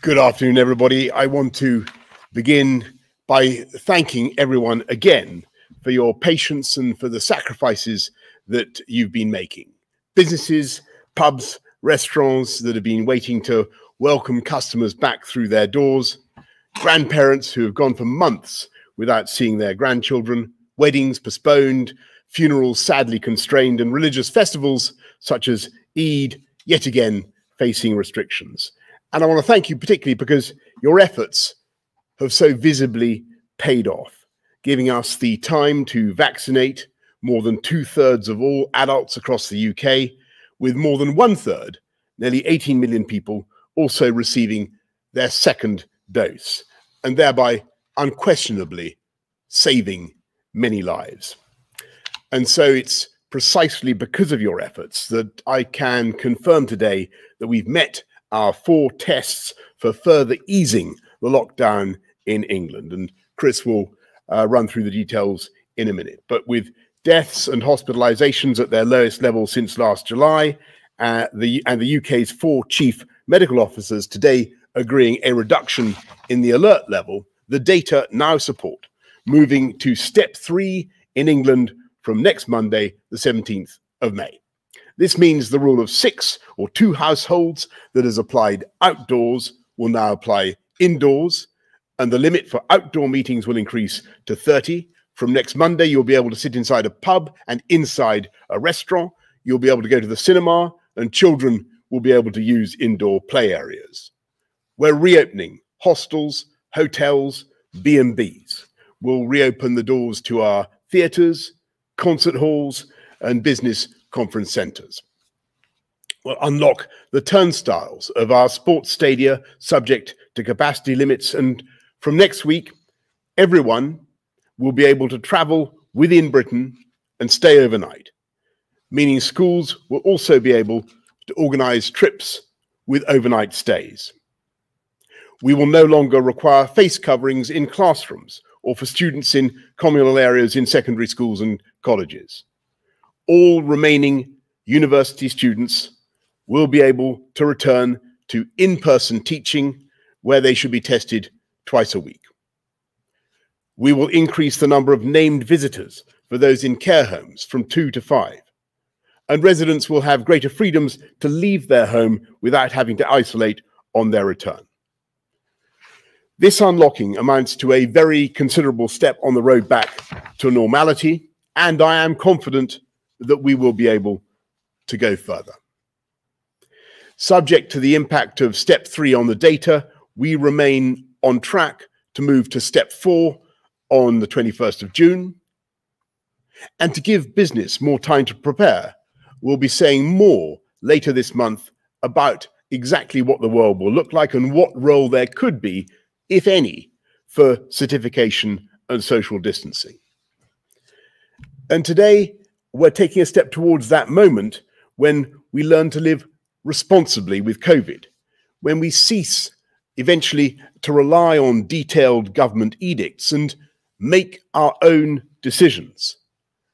Good afternoon, everybody. I want to begin by thanking everyone again for your patience and for the sacrifices that you've been making. Businesses, pubs, restaurants that have been waiting to welcome customers back through their doors, grandparents who have gone for months without seeing their grandchildren, weddings postponed, funerals sadly constrained, and religious festivals such as Eid yet again facing restrictions. And I want to thank you particularly because your efforts have so visibly paid off, giving us the time to vaccinate more than 2/3 of all adults across the UK, with more than 1/3, nearly 18 million people, also receiving their second dose, and thereby unquestionably saving many lives. And so it's precisely because of your efforts that I can confirm today that we've met our 4 tests for further easing the lockdown in England. And Chris will run through the details in a minute. But with deaths and hospitalizations at their lowest level since last July, the UK's 4 chief medical officers today agreeing a reduction in the alert level, the data now support moving to step 3 in England from next Monday, the 17th of May. This means the rule of 6 or 2 households that is applied outdoors will now apply indoors, and the limit for outdoor meetings will increase to 30. From next Monday, you'll be able to sit inside a pub and inside a restaurant. You'll be able to go to the cinema, and children will be able to use indoor play areas. We're reopening hostels, hotels, B&Bs. We'll reopen the doors to our theatres, concert halls, and business conference centres. We'll unlock the turnstiles of our sports stadia subject to capacity limits, and from next week, everyone will be able to travel within Britain and stay overnight, meaning schools will also be able to organise trips with overnight stays. We will no longer require face coverings in classrooms or for students in communal areas in secondary schools and colleges. All remaining university students will be able to return to in-person teaching, where they should be tested twice a week. We will increase the number of named visitors for those in care homes from 2 to 5, and residents will have greater freedoms to leave their home without having to isolate on their return. This unlocking amounts to a very considerable step on the road back to normality, and I am confident that we will be able to go further. Subject to the impact of step 3 on the data, we remain on track to move to step 4 on the 21st of June. And to give business more time to prepare, we'll be saying more later this month about exactly what the world will look like and what role there could be, if any, for certification and social distancing. And today, we're taking a step towards that moment when we learn to live responsibly with COVID, when we cease eventually to rely on detailed government edicts and make our own decisions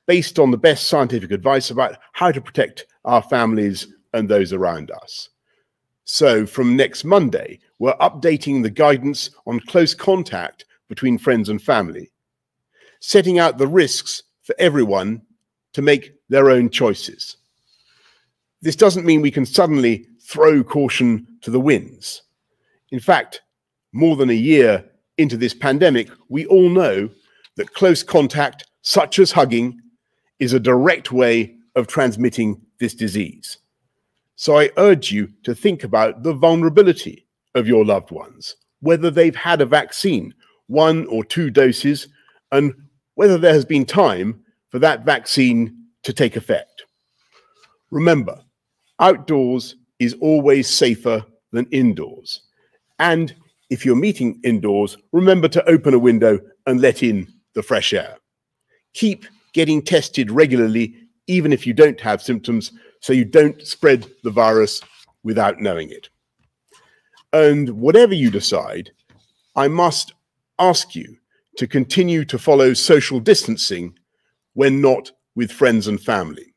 based on the best scientific advice about how to protect our families and those around us. So from next Monday, we're updating the guidance on close contact between friends and family, setting out the risks for everyone to make their own choices. This doesn't mean we can suddenly throw caution to the winds. In fact, more than a year into this pandemic, we all know that close contact, such as hugging, is a direct way of transmitting this disease. So I urge you to think about the vulnerability of your loved ones, whether they've had a vaccine, 1 or 2 doses, and whether there has been time for that vaccine to take effect. Remember, outdoors is always safer than indoors. And if you're meeting indoors, remember to open a window and let in the fresh air. Keep getting tested regularly, even if you don't have symptoms, so you don't spread the virus without knowing it. And whatever you decide, I must ask you to continue to follow social distancing when not with friends and family,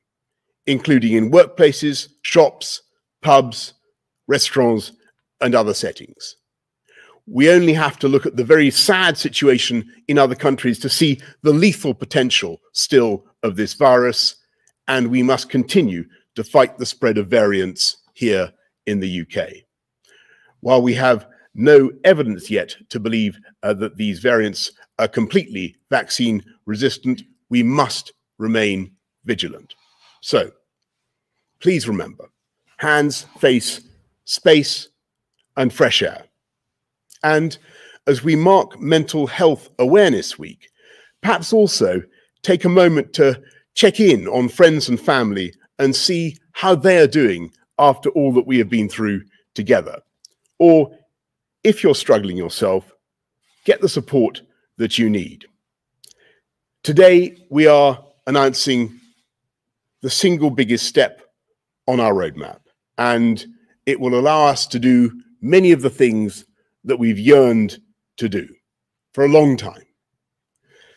including in workplaces, shops, pubs, restaurants, and other settings. we only have to look at the very sad situation in other countries to see the lethal potential still of this virus, and we must continue to fight the spread of variants here in the UK. While we have no evidence yet to believe that these variants are completely vaccine resistant, we must remain vigilant. So please remember, hands, face, space, and fresh air. And as we mark Mental Health Awareness Week, perhaps also take a moment to check in on friends and family and see how they are doing after all that we have been through together. Or if you're struggling yourself, get the support that you need. Today, we are announcing the single biggest step on our roadmap, and it will allow us to do many of the things that we've yearned to do for a long time.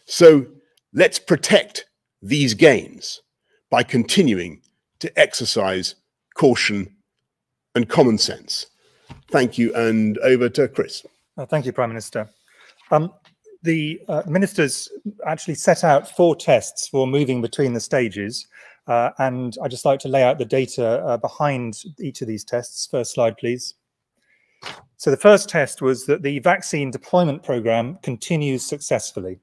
So let's protect these gains by continuing to exercise caution and common sense. Thank you, and over to Chris. Thank you, Prime Minister. The ministers actually set out 4 tests for moving between the stages, and I'd just like to lay out the data behind each of these tests. First slide, please. So the first test was that the vaccine deployment programme continues successfully.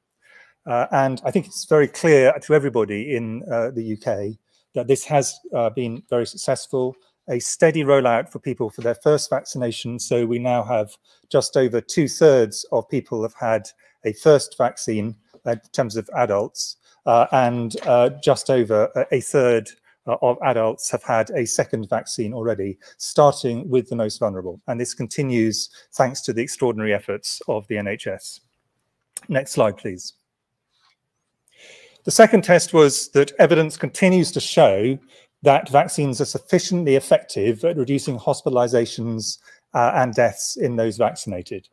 And I think it's very clear to everybody in the UK that this has been very successful. A steady rollout for people for their first vaccination. So we now have just over 2/3 of people have had a first vaccine in terms of adults, and just over 1/3 of adults have had a second vaccine already, starting with the most vulnerable. And this continues thanks to the extraordinary efforts of the NHS. Next slide, please. The second test was that evidence continues to show that vaccines are sufficiently effective at reducing hospitalizations and deaths in those vaccinated.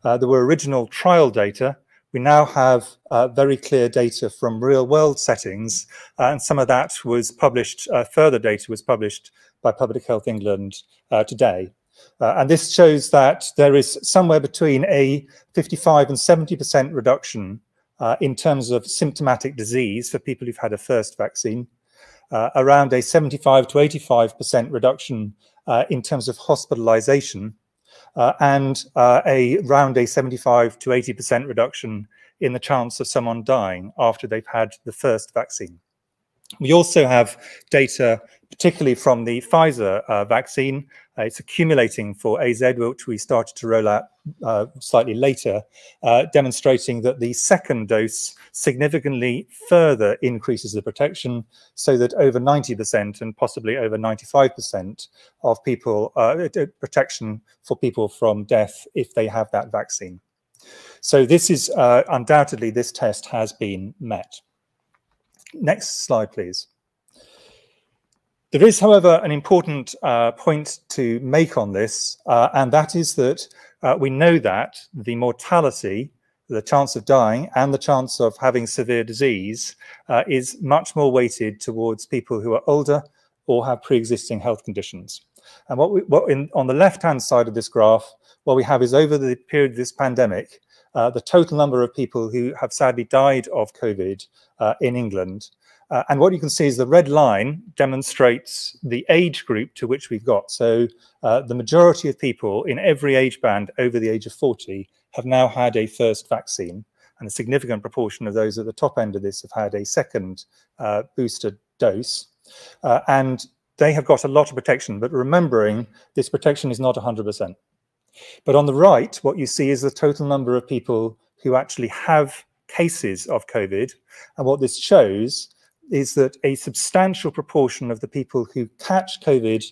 There were original trial data. We now have very clear data from real-world settings, and some of that was published, further data was published by Public Health England today. And this shows that there is somewhere between a 55% and 70% reduction in terms of symptomatic disease for people who've had a first vaccine, around a 75% to 85% reduction in terms of hospitalization, and around a 75% to 80% reduction in the chance of someone dying after they've had the first vaccine. We also have data, particularly from the Pfizer vaccine. It's accumulating for AZ, which we started to roll out slightly later, demonstrating that the second dose significantly further increases the protection, so that over 90% and possibly over 95% of people, protection for people from death if they have that vaccine. So this is undoubtedly, this test has been met. Next slide, please. There is, however, an important point to make on this, and that is that we know that the mortality, the chance of dying, and the chance of having severe disease is much more weighted towards people who are older or have pre-existing health conditions. And on the left-hand side of this graph, what we have is over the period of this pandemic, the total number of people who have sadly died of COVID in England. And what you can see is the red line demonstrates the age group to which we've got. So the majority of people in every age band over the age of 40 have now had a first vaccine. And a significant proportion of those at the top end of this have had a second booster dose. And they have got a lot of protection, but remembering this protection is not 100%. But on the right, what you see is the total number of people who actually have cases of COVID. And what this shows is that a substantial proportion of the people who catch COVID,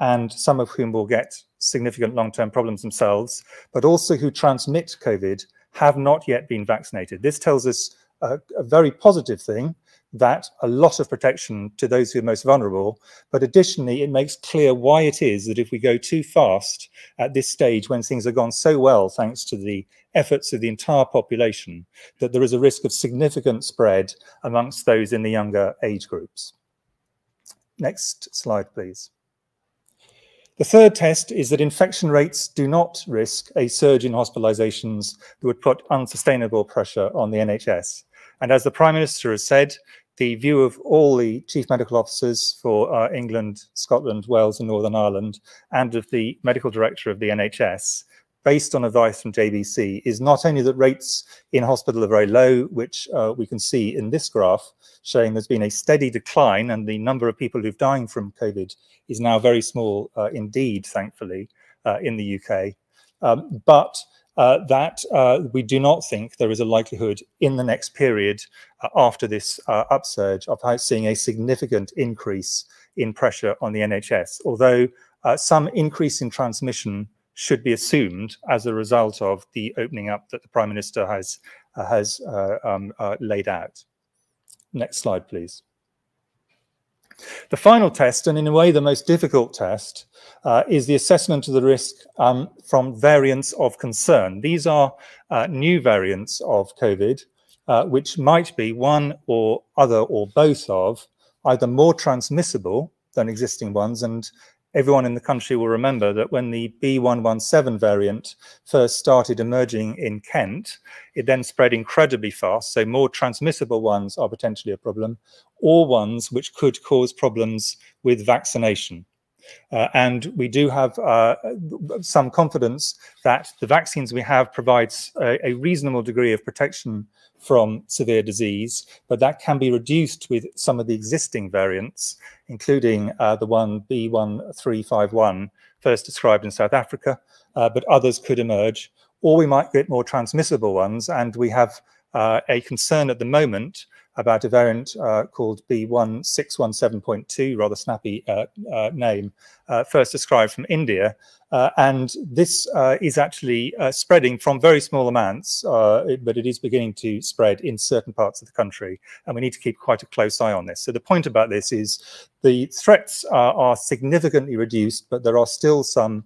and some of whom will get significant long-term problems themselves, but also who transmit COVID, have not yet been vaccinated. This tells us a very positive thing, that a lot of protection to those who are most vulnerable, but additionally it makes clear why it is that if we go too fast at this stage when things have gone so well thanks to the efforts of the entire population, that there is a risk of significant spread amongst those in the younger age groups. Next slide, please. The third test is that infection rates do not risk a surge in hospitalizations that would put unsustainable pressure on the NHS. And as the Prime Minister has said, the view of all the Chief Medical Officers for England, Scotland, Wales and Northern Ireland, and of the Medical Director of the NHS, based on advice from JBC, is not only that rates in hospital are very low, which we can see in this graph, showing there's been a steady decline and the number of people who've dying from COVID is now very small indeed, thankfully, in the UK, but that we do not think there is a likelihood in the next period after this upsurge of seeing a significant increase in pressure on the NHS, although some increase in transmission should be assumed as a result of the opening up that the Prime Minister has laid out. Next slide, please. The final test, and in a way the most difficult test, is the assessment of the risk from variants of concern. These are new variants of COVID, which might be one or other or both of either more transmissible than existing ones, and everyone in the country will remember that when the B117 variant first started emerging in Kent, it then spread incredibly fast. So more transmissible ones are potentially a problem, or ones which could cause problems with vaccination. And we do have some confidence that the vaccines we have provides a reasonable degree of protection from severe disease, but that can be reduced with some of the existing variants, including the one B1351 first described in South Africa, but others could emerge, or we might get more transmissible ones. And we have a concern at the moment about a variant called B1617.2, rather snappy name, first described from India. And this is actually spreading from very small amounts, but it is beginning to spread in certain parts of the country. And we need to keep quite a close eye on this. So the point about this is the threats are significantly reduced, but there are still some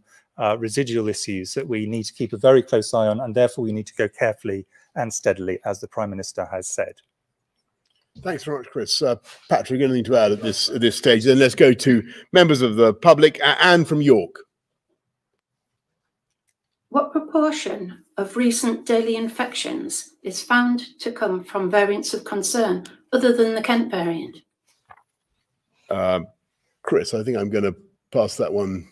residual issues that we need to keep a very close eye on. And therefore, we need to go carefully and steadily, as the Prime Minister has said. Thanks very much, Chris. Patrick, anything to add at this stage? Then let's go to members of the public. Anne from York. What proportion of recent daily infections is found to come from variants of concern other than the Kent variant? Chris, I think I'm going to pass that one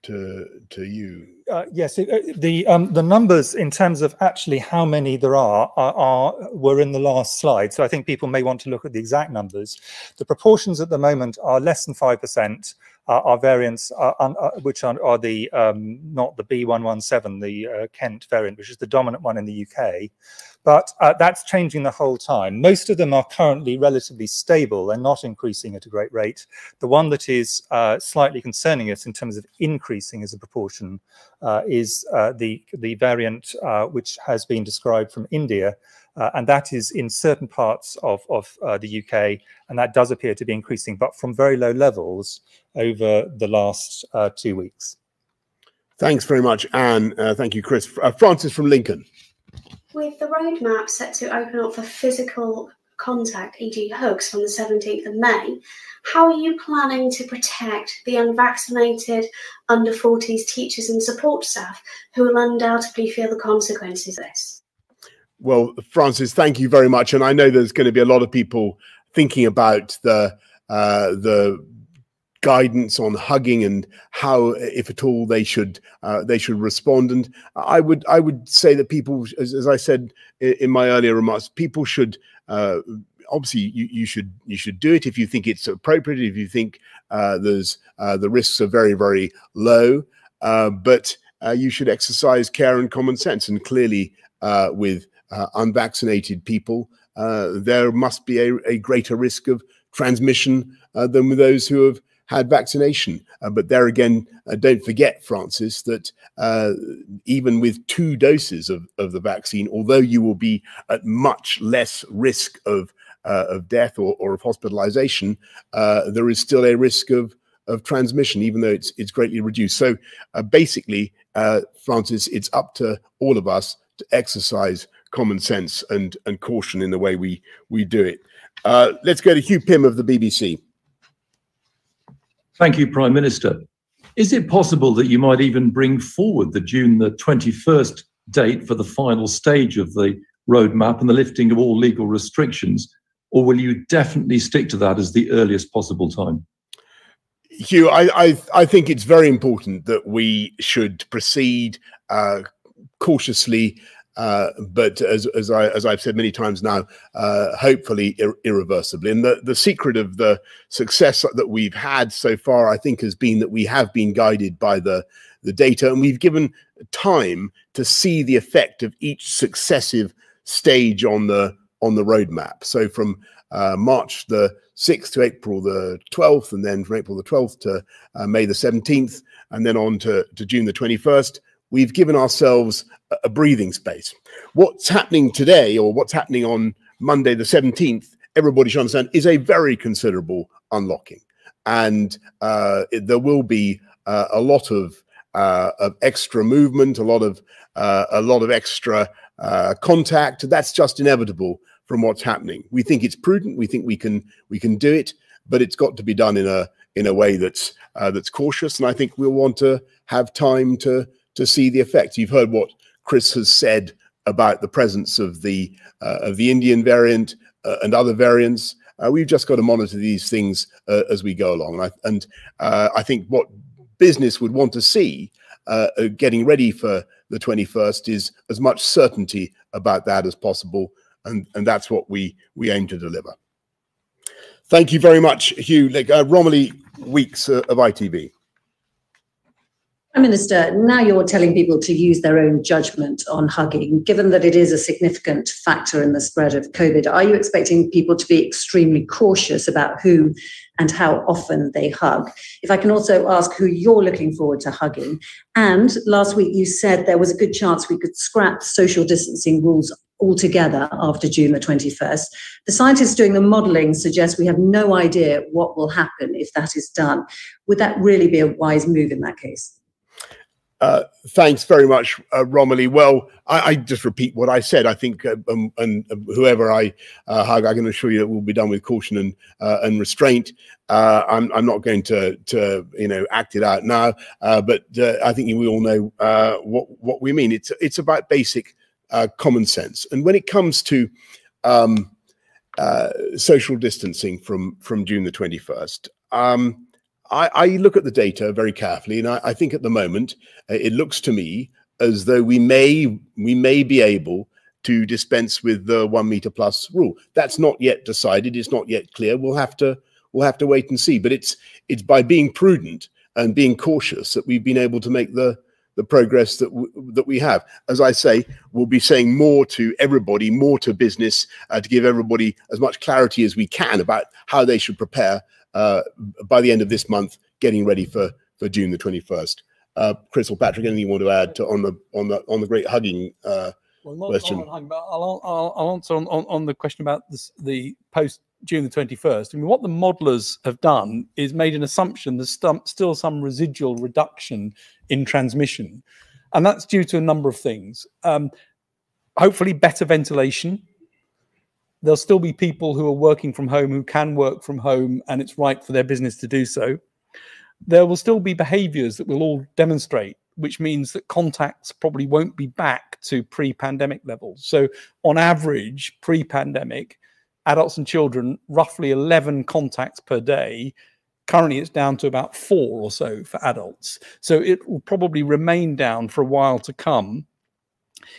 to you. Yes, the numbers in terms of actually how many there were in the last slide. So I think people may want to look at the exact numbers. The proportions at the moment are less than 5%. Are variants which are the not the B117, the Kent variant, which is the dominant one in the UK. But that's changing the whole time. Most of them are currently relatively stable. They're not increasing at a great rate. The one that is slightly concerning us in terms of increasing as a proportion is the variant which has been described from India. And that is in certain parts of the UK, and that does appear to be increasing, but from very low levels over the last 2 weeks. Thanks very much, Anne. Thank you, Chris. Francis from Lincoln. With the roadmap set to open up for physical contact, e.g. hugs, from the 17th of May, how are you planning to protect the unvaccinated under 40s teachers and support staff who will undoubtedly feel the consequences of this? Well, Francis, thank you very much. And I know there's going to be a lot of people thinking about the guidance on hugging and how, if at all, they should respond. And I would say that people, as I said in my earlier remarks, people should obviously you should do it if you think it's appropriate, if you think the risks are very, very low, but you should exercise care and common sense. And clearly, with unvaccinated people, there must be a greater risk of transmission than with those who have had vaccination. But there again, don't forget, Francis, that even with 2 doses of the vaccine, although you will be at much less risk of death or of hospitalization, there is still a risk of transmission, even though it's greatly reduced. So basically, Francis, it's up to all of us to exercise common sense and caution in the way we do it. Let's go to Hugh Pym of the BBC. Thank you, Prime Minister. Is it possible that you might even bring forward the June the 21st date for the final stage of the roadmap and the lifting of all legal restrictions, or will you definitely stick to that as the earliest possible time? Hugh, I think it's very important that we should proceed cautiously, but as I've said many times now, hopefully irreversibly. And the secret of the success that we've had so far, I think, has been that we have been guided by the data, and we've given time to see the effect of each successive stage on the roadmap. So from March the 6th to April the 12th, and then from April the 12th to May the 17th, and then on to June the 21st, we've given ourselves a breathing space. What's happening today, or what's happening on Monday the 17th, everybody should understand, is a very considerable unlocking. And there will be a lot of extra movement, a lot of extra contact. That's just inevitable from what's happening. We think it's prudent. We think we can do it, but it's got to be done in a way that's cautious. And I think we'll want to have time to see the effect. You've heard what Chris has said about the presence of the Indian variant and other variants. We've just got to monitor these things as we go along. And I think what business would want to see getting ready for the 21st is as much certainty about that as possible. And that's what we aim to deliver. Thank you very much, Hugh. Romilly Weeks of ITV. Prime Minister, now you're telling people to use their own judgment on hugging. Given that it is a significant factor in the spread of COVID, are you expecting people to be extremely cautious about who and how often they hug? If I can also ask who you're looking forward to hugging. And last week you said there was a good chance we could scrap social distancing rules altogether after June the 21st. The scientists doing the modelling suggest we have no idea what will happen if that is done. Would that really be a wise move in that case? Thanks very much, Romilly. Well, I just repeat what I said. I think, and whoever I hug, I can assure you it will be done with caution and restraint. I'm not going to act it out now, but I think we all know what we mean. It's about basic common sense. And when it comes to social distancing from June the 21st, I look at the data very carefully, and I think at the moment it looks to me as though we may be able to dispense with the 1 meter plus rule. That's not yet decided. It's not yet clear. We'll have to wait and see. But it's by being prudent and being cautious that we've been able to make the progress that we have. As I say, we'll be saying more to everybody, more to business, to give everybody as much clarity as we can about how they should prepare by the end of this month, getting ready for June the 21st. Chris or Patrick, anything you want to add on the great hugging question? Not hugging, but I'll answer on the question about the post June the 21st. I mean, what the modelers have done is made an assumption there's still some residual reduction in transmission, and that's due to a number of things. Hopefully, better ventilation. There'll still be people who are working from home who can work from home, and it's right for their business to do so. There will still be behaviours that we'll all demonstrate, which means that contacts probably won't be back to pre-pandemic levels. So on average, pre-pandemic, adults and children, roughly 11 contacts per day. Currently, it's down to about 4 or so for adults. So it will probably remain down for a while to come.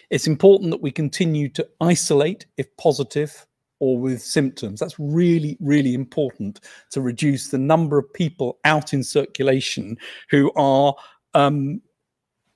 It's important that we continue to isolate if positive or with symptoms. That's really, really important to reduce the number of people out in circulation who are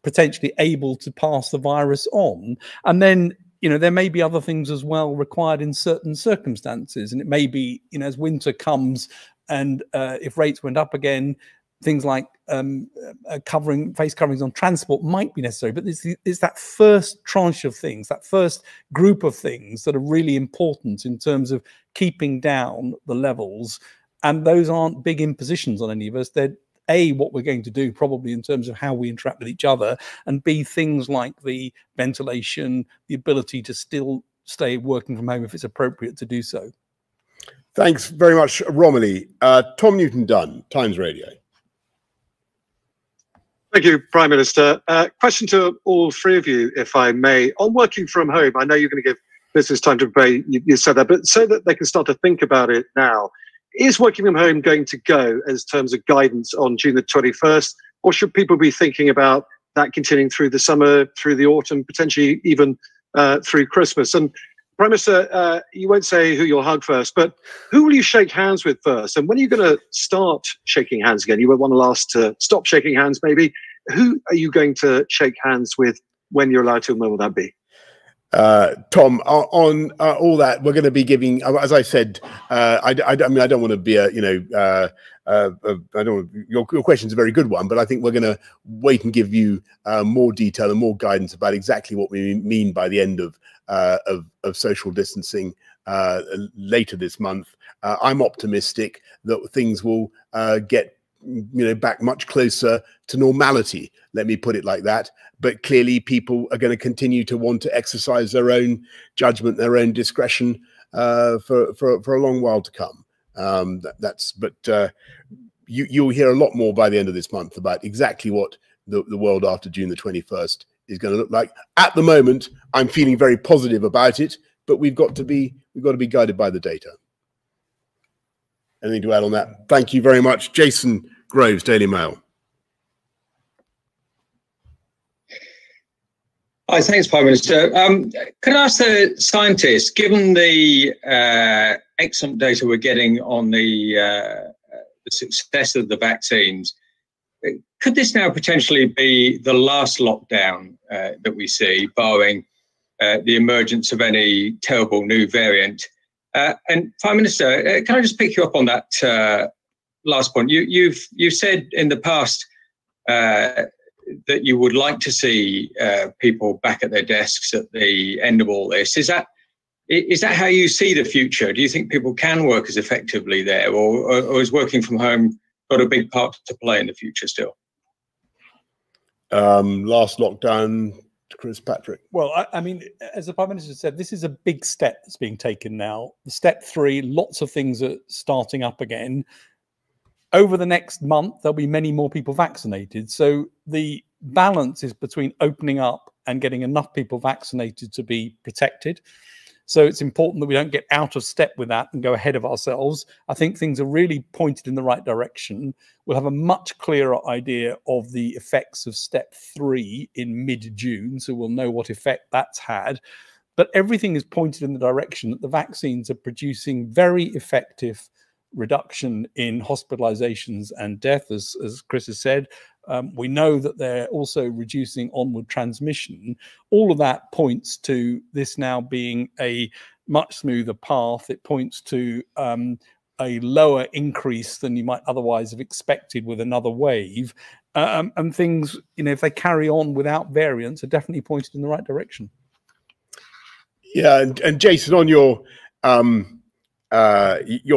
potentially able to pass the virus on. And then, there may be other things as well required in certain circumstances. And it may be, as winter comes and if rates went up again, things like face coverings on transport might be necessary, but it's that first tranche of things, that first group of things that are really important in terms of keeping down the levels. And those aren't big impositions on any of us. They're A, what we're going to do probably in terms of how we interact with each other, and B, things like the ventilation, the ability to still stay working from home if it's appropriate to do so. Thanks very much, Romilly. Tom Newton-Dunn, Times Radio. Thank you, Prime Minister. Question to all three of you, if I may. On working from home, I know you're going to give business time to prepare, you said that, but so that they can start to think about it now, is working from home going to go as terms of guidance on June the 21st, or should people be thinking about that continuing through the summer, through the autumn, potentially even through Christmas? And Prime Minister, you won't say who you'll hug first, but who will you shake hands with first? And when are you going to start shaking hands again? You won't want to last to stop shaking hands, maybe. Who are you going to shake hands with when you're allowed to, and when will that be? Tom, on all that, we're going to be giving, as I said, I mean, I don't want to be a, I don't. Your question's a very good one, but I think we're going to wait and give you more detail and more guidance about exactly what we mean by the end of social distancing later this month. I'm optimistic that things will get back much closer to normality. Let me put it like that. But clearly, people are going to continue to want to exercise their own judgment, their own discretion for a long while to come. You'll hear a lot more by the end of this month about exactly what the world after June the 21st is going to look like. At the moment, I'm feeling very positive about it, but we've got to be guided by the data. Anything to add on that? Thank you very much, Jason Groves, Daily Mail. Hi, thanks, Prime Minister. Can I ask the scientists, given the excellent data we're getting on the success of the vaccines, could this now potentially be the last lockdown that we see, barring the emergence of any terrible new variant? And Prime Minister, can I just pick you up on that last point? You've said in the past that you would like to see people back at their desks at the end of all this. Is that how you see the future? Do you think people can work as effectively there, or is working from home got a big part to play in the future still? Last lockdown, Chris Patrick. Well, I mean, as the Prime Minister said, this is a big step that's being taken now. Step 3, lots of things are starting up again. Over the next month, there'll be many more people vaccinated. So the balance is between opening up and getting enough people vaccinated to be protected. So it's important that we don't get out of step with that and go ahead of ourselves. I think things are really pointed in the right direction. We'll have a much clearer idea of the effects of step 3 in mid-June, so we'll know what effect that's had. But everything is pointed in the direction that the vaccines are producing very effective reduction in hospitalizations and death, as Chris has said. We know that they're also reducing onward transmission. All of that points to this now being a much smoother path. It points to a lower increase than you might otherwise have expected with another wave. And things, if they carry on without variants, are definitely pointed in the right direction. Yeah, and Jason, on your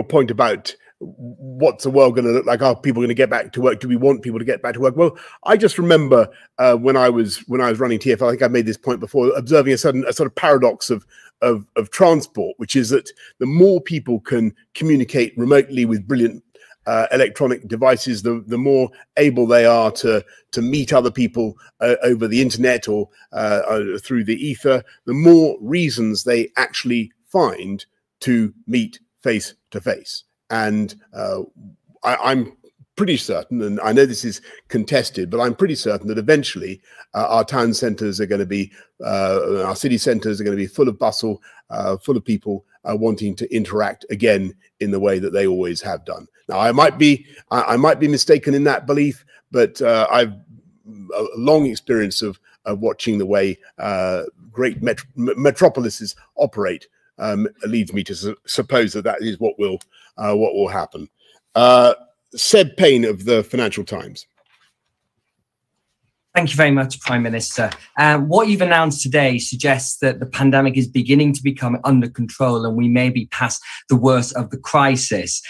point about what's the world going to look like? Are people going to get back to work? Do we want people to get back to work? Well, I just remember when I was running TfL, I think I made this point before, observing a sort of paradox of transport, which is that the more people can communicate remotely with brilliant electronic devices, the more able they are to meet other people over the internet or through the ether, the more reasons they actually find to meet face to face. And I'm pretty certain, and I know this is contested, but I'm pretty certain that eventually our town centres are going to be, our city centres are going to be full of bustle, full of people wanting to interact again in the way that they always have done. Now, I might be mistaken in that belief, but I've a long experience of watching the way great metropolises operate. Leads me to suppose that is what will happen. Seb Payne of the Financial Times. Thank you very much, Prime Minister. What you've announced today suggests that the pandemic is beginning to become under control and we may be past the worst of the crisis.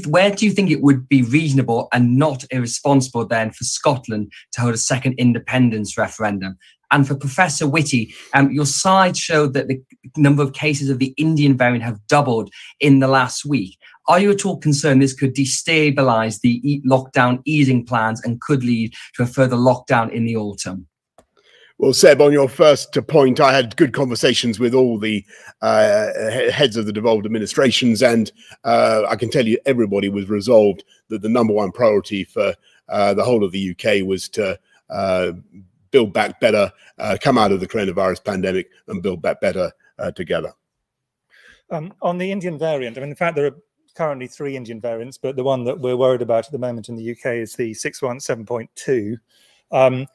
Where do you think it would be reasonable and not irresponsible then for Scotland to hold a second independence referendum? And for Professor Whitty, your slide showed that the number of cases of the Indian variant have doubled in the last week. Are you at all concerned this could destabilize the lockdown easing plans and could lead to a further lockdown in the autumn? Well, Seb, on your first point, I had good conversations with all the heads of the devolved administrations, and I can tell you everybody was resolved that the number one priority for the whole of the UK was to build back better, come out of the coronavirus pandemic and build back better together. On the Indian variant, I mean, in fact, there are currently 3 Indian variants, but the one that we're worried about at the moment in the UK is the 617.2.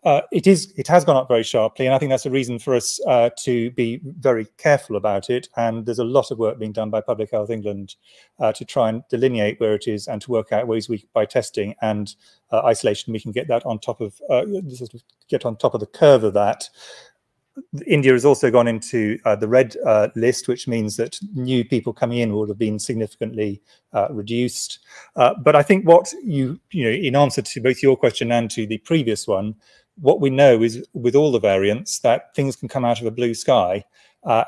It has gone up very sharply, and I think that's a reason for us to be very careful about it. And there's a lot of work being done by Public Health England to try and delineate where it is and to work out ways we, by testing and isolation, we can get that on top of get on top of the curve of that. India has also gone into the red list, which means that new people coming in would have been significantly reduced. But I think what in answer to both your question and to the previous one, what we know is with all the variants that things can come out of a blue sky.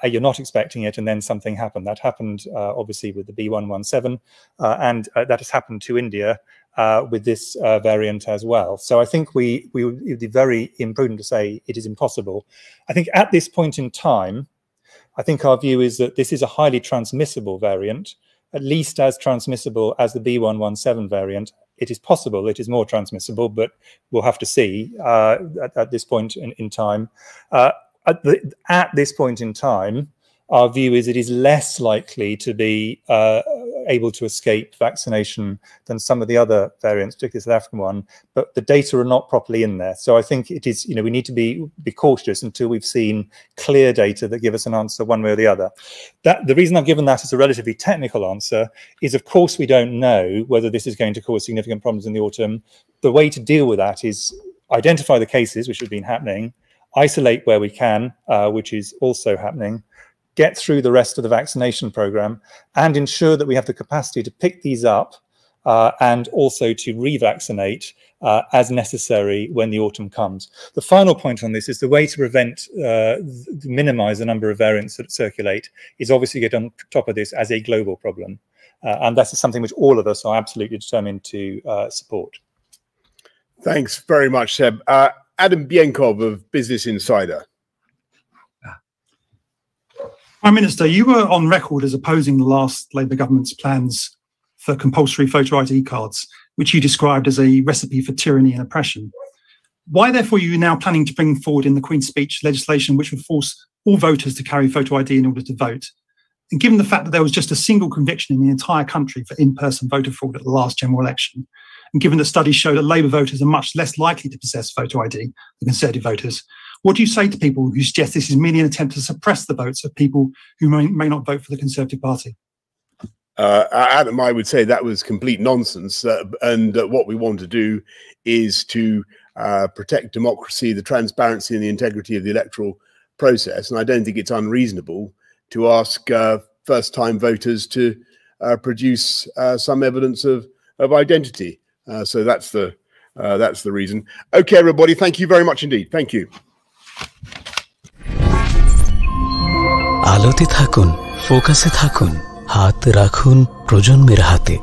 You're not expecting it, and then something happened. That happened obviously with the B117, and that has happened to India with this variant as well. So I think it would be very imprudent to say it is impossible. I think at this point in time, I think our view is that this is a highly transmissible variant, at least as transmissible as the B117 variant. It is possible it is more transmissible, but we'll have to see at this point in time. At this point in time, our view is it is less likely to be able to escape vaccination than some of the other variants, particularly the South African one, but the data are not properly in there. So I think it is, we need to be cautious until we've seen clear data that give us an answer one way or the other. The reason I've given that as a relatively technical answer is, of course, we don't know whether this is going to cause significant problems in the autumn. The way to deal with that is identify the cases, which have been happening, isolate where we can, which is also happening, get through the rest of the vaccination program, and ensure that we have the capacity to pick these up and also to revaccinate as necessary when the autumn comes. The final point on this is the way to prevent, minimize the number of variants that circulate is obviously get on top of this as a global problem. And that is something which all of us are absolutely determined to support. Thanks very much, Seb. Adam Bienkov of Business Insider. Prime Minister, you were on record as opposing the last Labour government's plans for compulsory photo ID cards, which you described as a recipe for tyranny and oppression. Why, therefore, are you now planning to bring forward in the Queen's Speech legislation which would force all voters to carry photo ID in order to vote? And given the fact that there was just a single conviction in the entire country for in-person voter fraud at the last general election, and given that studies show that Labour voters are much less likely to possess photo ID than Conservative voters, what do you say to people who suggest this is merely an attempt to suppress the votes of people who may not vote for the Conservative Party? Adam, I would say that was complete nonsense. And what we want to do is to protect democracy, the transparency and the integrity of the electoral process. And I don't think it's unreasonable to ask first-time voters to produce some evidence of identity. So that's the reason. Okay, everybody, thank you very much indeed. Thank you. আলোতে থাকুন, ফোকাসে থাকুন, হাত রাখুন প্রজন্মের হাতে।